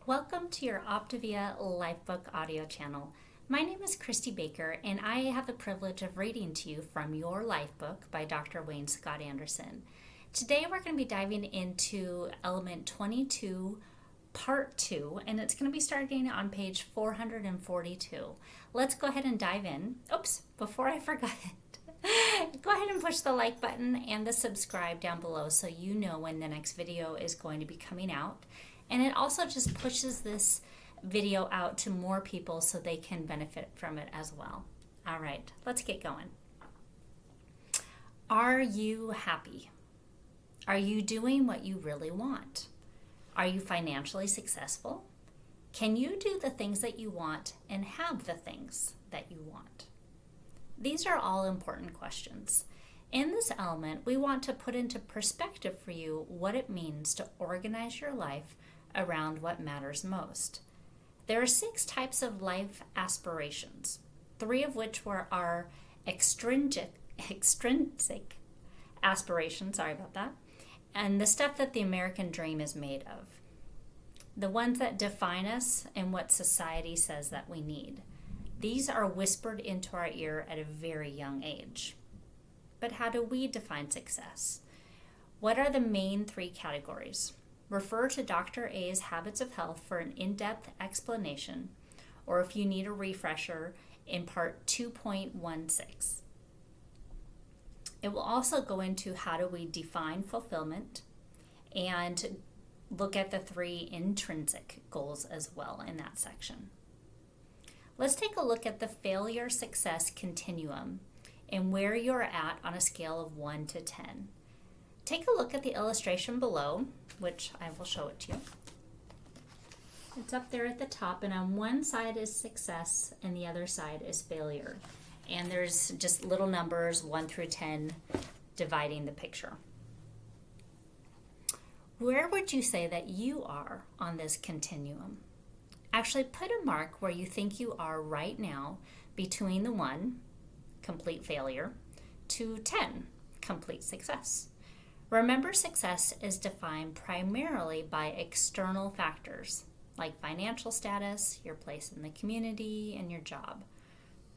Welcome to your Optavia LifeBook audio channel. My name is Christy Baker, and I have the privilege of reading to you from your LifeBook by Dr. Wayne Scott Anderson. Today we're going to be diving into element 22, part 2, and it's going to be starting on page 442. Let's go ahead and dive in. Oops, before I forgot it. Go ahead and push the like button and the subscribe down below so you know when the next video is going to be coming out. And it also just pushes this video out to more people so they can benefit from it as well. All right, let's get going. Are you happy? Are you doing what you really want? Are you financially successful? Can you do the things that you want and have the things that you want? These are all important questions. In this element, we want to put into perspective for you what it means to organize your life around what matters most. There are 6 types of life aspirations, 3 of which were our extrinsic aspirations, sorry about that, and the stuff that the American dream is made of. The ones that define us and what society says that we need. These are whispered into our ear at a very young age. But how do we define success? What are the main 3 categories? Refer to Dr. A's Habits of Health for an in-depth explanation, or if you need a refresher, in part 2.16. It will also go into how do we define fulfillment and look at the 3 intrinsic goals as well in that section. Let's take a look at the failure-success continuum and where you're at on a scale of 1 to 10. Take a look at the illustration below, which I will show it to you. It's up there at the top, and on one side is success and the other side is failure. And there's just little numbers, 1 through 10, dividing the picture. Where would you say that you are on this continuum? Actually, put a mark where you think you are right now between the 1, complete failure, to 10, complete success. Remember, success is defined primarily by external factors like financial status, your place in the community, and your job.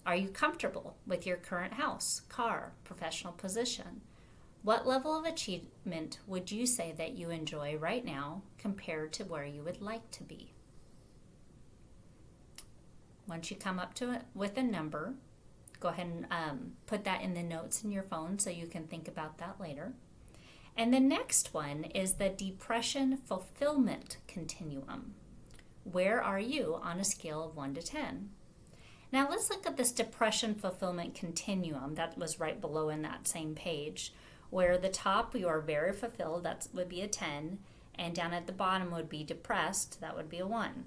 Are you comfortable with your current house, car, professional position? What level of achievement would you say that you enjoy right now compared to where you would like to be? Once you come up to it with a number, go ahead and put that in the notes in your phone so you can think about that later. And the next one is the depression fulfillment continuum. Where are you on a scale of 1 to 10? Now let's look at this depression fulfillment continuum that was right below in that same page, where the top you are very fulfilled, that would be a 10, and down at the bottom would be depressed, that would be a 1.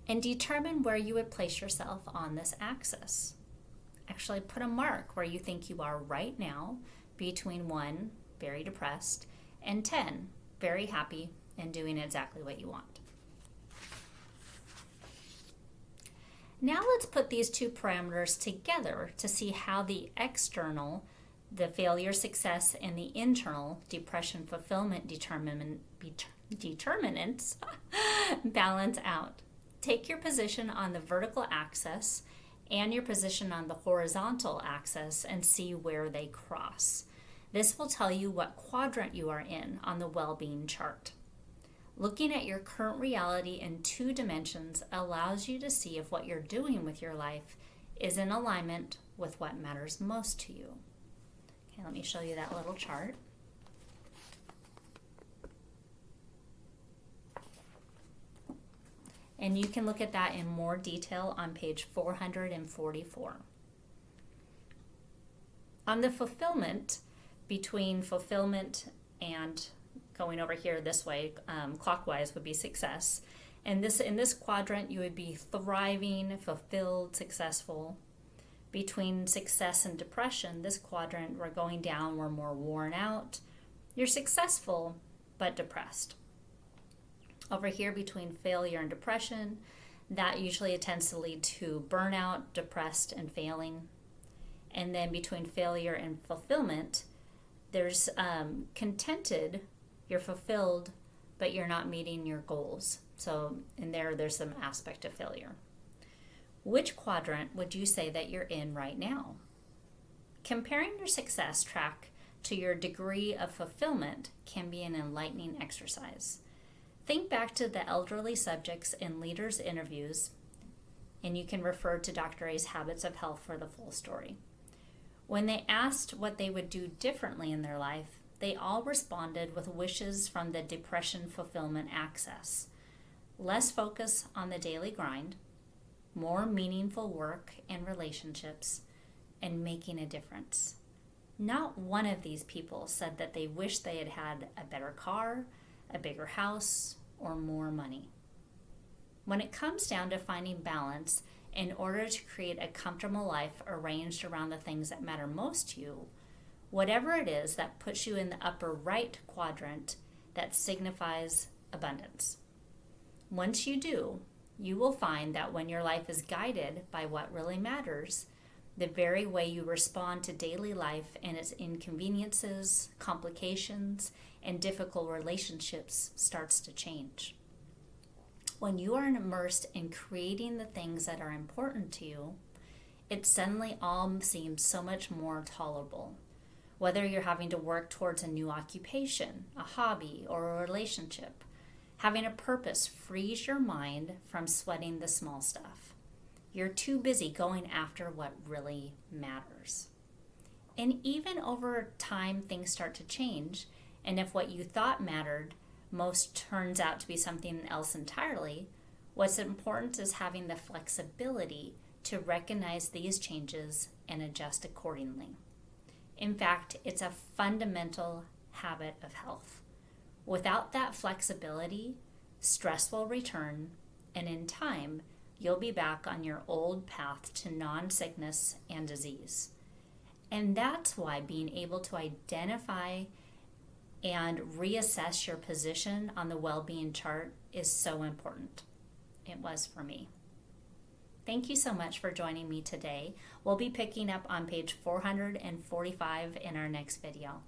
And determine where you would place yourself on this axis. Actually put a mark where you think you are right now between 1, very depressed, and 10, very happy and doing exactly what you want. Now let's put these 2 parameters together to see how the external, the failure, success, and the internal, depression, fulfillment determinants balance out. Take your position on the vertical axis and your position on the horizontal axis and see where they cross. This will tell you what quadrant you are in on the Wellbeing chart. Looking at your current reality in 2 dimensions allows you to see if what you're doing with your life is in alignment with what matters most to you. Okay, let me show you that little chart. And you can look at that in more detail on page 444. On the fulfillment, between fulfillment and going over here this way, clockwise would be success. And in this quadrant, you would be thriving, fulfilled, successful. Between success and depression, this quadrant, we're going down, we're more worn out. You're successful, but depressed. Over here between failure and depression, that usually tends to lead to burnout, depressed, and failing. And then between failure and fulfillment, there's contented, you're fulfilled, but you're not meeting your goals. So in there's some aspect of failure. Which quadrant would you say that you're in right now? Comparing your success track to your degree of fulfillment can be an enlightening exercise. Think back to the elderly subjects in leaders' interviews, and you can refer to Dr. A's Habits of Health for the full story. When they asked what they would do differently in their life, they all responded with wishes from the depression fulfillment axis. Less focus on the daily grind, more meaningful work and relationships, and making a difference. Not one of these people said that they wish they had had a better car, a bigger house, or more money. When it comes down to finding balance in order to create a comfortable life arranged around the things that matter most to you, whatever it is that puts you in the upper right quadrant, that signifies abundance. Once you do, you will find that when your life is guided by what really matters, the very way you respond to daily life and its inconveniences, complications, and difficult relationships starts to change. When you are immersed in creating the things that are important to you, it suddenly all seems so much more tolerable. Whether you're having to work towards a new occupation, a hobby, or a relationship, having a purpose frees your mind from sweating the small stuff. You're too busy going after what really matters. And even over time, things start to change, and if what you thought mattered most turns out to be something else entirely, what's important is having the flexibility to recognize these changes and adjust accordingly. In fact, it's a fundamental habit of health. Without that flexibility, stress will return, and in time, you'll be back on your old path to non-sickness and disease. And that's why being able to identify and reassess your position on the well-being chart is so important. It was for me. Thank you so much for joining me today. We'll be picking up on page 445 in our next video.